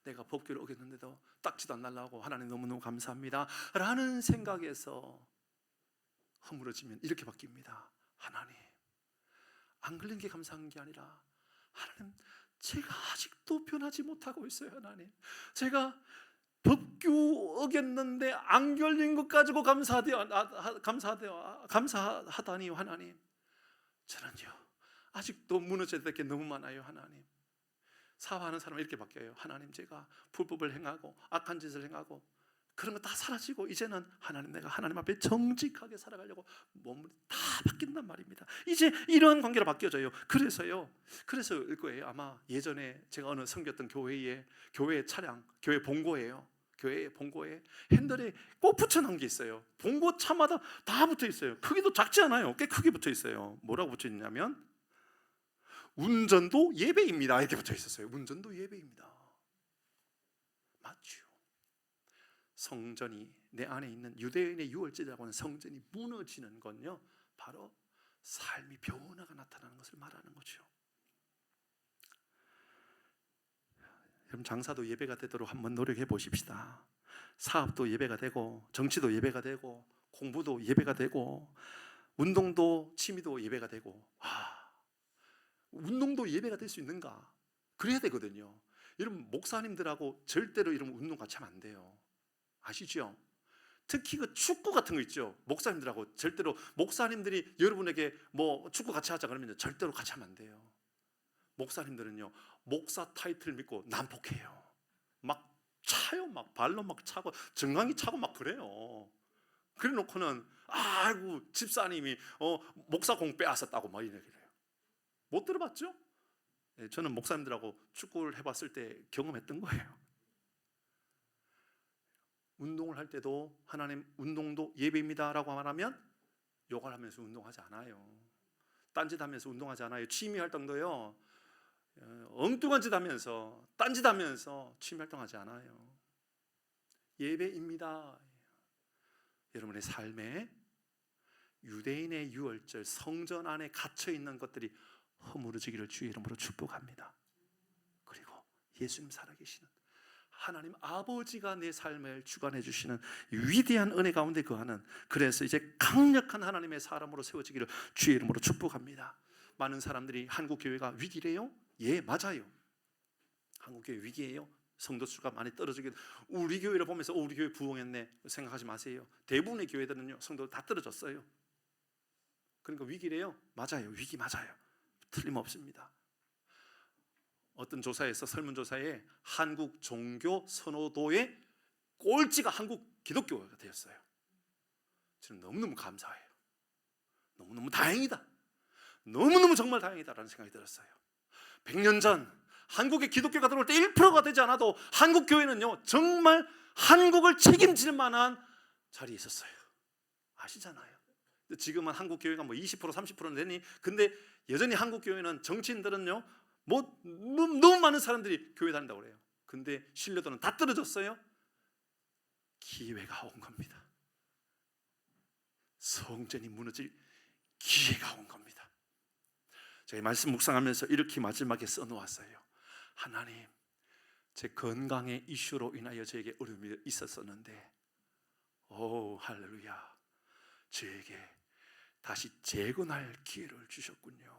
내가 법규를 어겼는데도 딱지도 안 날아오고 하나님 너무너무 감사합니다 라는 생각에서 허물어지면 이렇게 바뀝니다. 하나님, 안 걸린 게 감사한 게 아니라 하나님, 제가 아직도 변하지 못하고 있어요. 하나님, 제가 법규 어겼는데 안 걸린 것 가지고 감사하다니 하나님, 저는요 아직도 무너져야 될 게 너무 많아요. 하나님, 사과하는 사람은 이렇게 바뀌어요. 하나님, 제가 불법을 행하고 악한 짓을 행하고 그런 거 다 사라지고 이제는 하나님, 내가 하나님 앞에 정직하게 살아가려고 몸이 다 바뀐단 말입니다. 이제 이런 관계로 바뀌어져요. 그래서일 거예요. 아마 예전에 제가 어느 섬겼던 교회 차량, 교회 본고예요. 교회 본고에 핸들에 꼭 붙여놓은 게 있어요. 본고 차마다 다 붙어 있어요. 크기도 작지 않아요. 꽤 크게 붙어 있어요. 뭐라고 붙여 있냐면 운전도 예배입니다, 이렇게 붙어 있었어요. 운전도 예배입니다. 맞죠? 성전이, 내 안에 있는 유대인의 유월절이라고 하는 성전이 무너지는 건요, 바로 삶의 변화가 나타나는 것을 말하는 거죠. 여러분, 장사도 예배가 되도록 한번 노력해 보십시다. 사업도 예배가 되고, 정치도 예배가 되고, 공부도 예배가 되고, 운동도, 취미도 예배가 되고. 운동도 예배가 될 수 있는가? 그래야 되거든요. 여러분 목사님들하고 절대로 이런 운동 같이 하면 안 돼요. 아시죠? 특히 그 축구 같은 거 있죠. 목사님들하고 절대로 목사님들이 여러분에게 뭐 축구 같이 하자 그러면 절대로 같이 하면 안 돼요. 목사님들은요 목사 타이틀 믿고 난폭해요. 막 차요. 막 발로 막 차고 정강이 차고 막 그래요. 그래 놓고는 아이고 집사님이 목사 공 빼앗았다고 막 이런 얘기를 해요. 못 들어봤죠? 네, 저는 목사님들하고 축구를 해봤을 때 경험했던 거예요. 운동을 할 때도 하나님 운동도 예배입니다라고 말하면 욕을 하면서 운동하지 않아요. 딴짓하면서 운동하지 않아요. 취미 활동도요 엉뚱한 짓 하면서 딴짓하면서 취미 활동하지 않아요. 예배입니다. 여러분의 삶에 유대인의 유월절 성전 안에 갇혀 있는 것들이 허물어지기를 주의 이름으로 축복합니다. 그리고 예수님 살아계시는 하나님 아버지가 내 삶을 주관해 주시는 위대한 은혜 가운데 거하는, 그래서 이제 강력한 하나님의 사람으로 세워지기를 주의 이름으로 축복합니다. 많은 사람들이 한국 교회가 위기래요? 예, 맞아요. 한국 교회 위기예요. 성도 수가 많이 떨어지게, 우리 교회를 보면서 우리 교회 부흥했네 생각하지 마세요. 대부분의 교회들은요 성도 다 떨어졌어요. 그러니까 위기래요? 맞아요. 위기 맞아요. 틀림없습니다. 어떤 조사에서, 설문조사에 한국 종교 선호도의 꼴찌가 한국 기독교가 되었어요. 저는 너무너무 감사해요. 너무너무 다행이다. 너무너무 정말 다행이다라는 생각이 들었어요. 100년 전 한국에 기독교가 들어올 때 1%가 되지 않아도 한국 교회는요 정말 한국을 책임질 만한 자리에 있었어요. 아시잖아요. 지금은 한국 교회가 뭐 20% 30%는 되니, 근데 여전히 한국 교회는 정치인들은요 너무 많은 사람들이 교회 다닌다고 그래요. 근데 신뢰도는 다 떨어졌어요. 기회가 온 겁니다. 성전이 무너질 기회가 온 겁니다. 제가 말씀 묵상하면서 이렇게 마지막에 써놓았어요. 하나님, 제 건강의 이슈로 인하여 저에게 어려움이 있었었는데, 오 할렐루야, 저에게 다시 재건할 기회를 주셨군요.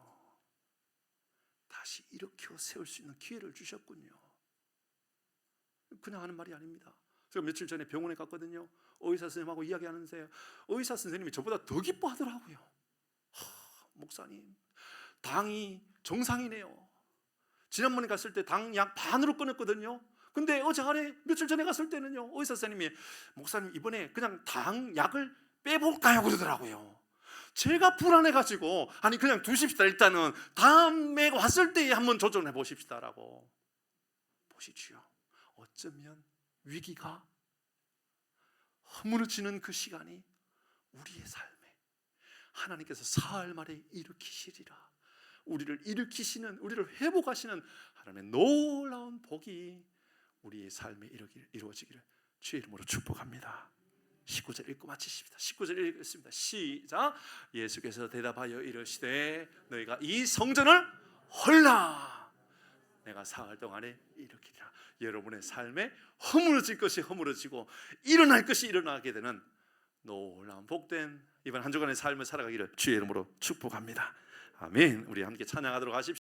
다시 일으켜 세울 수 있는 기회를 주셨군요. 그냥 하는 말이 아닙니다. 제가 며칠 전에 병원에 갔거든요. 의사 선생님하고 이야기하는데 의사 선생님이 저보다 더 기뻐하더라고요. 목사님, 당이 정상이네요. 지난번에 갔을 때 당 약 반으로 끊었거든요. 근데 며칠 전에 갔을 때는요 의사 선생님이, 목사님 이번에 그냥 당 약을 빼볼까요? 그러더라고요. 제가 불안해가지고, 아니 그냥 두십시다. 일단은 다음에 왔을 때 한번 조정해 보십시다라고. 보시지요. 어쩌면 위기가 허물어지는 그 시간이 우리의 삶에 하나님께서 사흘 만에 일으키시리라. 우리를 일으키시는, 우리를 회복하시는 하나님의 놀라운 복이 우리의 삶에 이루어지기를 주의 이름으로 축복합니다. 19절 읽고 마치십니다. 19절 읽겠습니다. 시작. 예수께서 대답하여 이르시되 너희가 이 성전을 헐라 내가 사흘 동안에 일으키리라. 여러분의 삶에 허물어질 것이 허물어지고 일어날 것이 일어나게 되는 놀라운 복된 이번 한 주간의 삶을 살아가기를 주의 이름으로 축복합니다. 아멘. 우리 함께 찬양하도록 하십시오.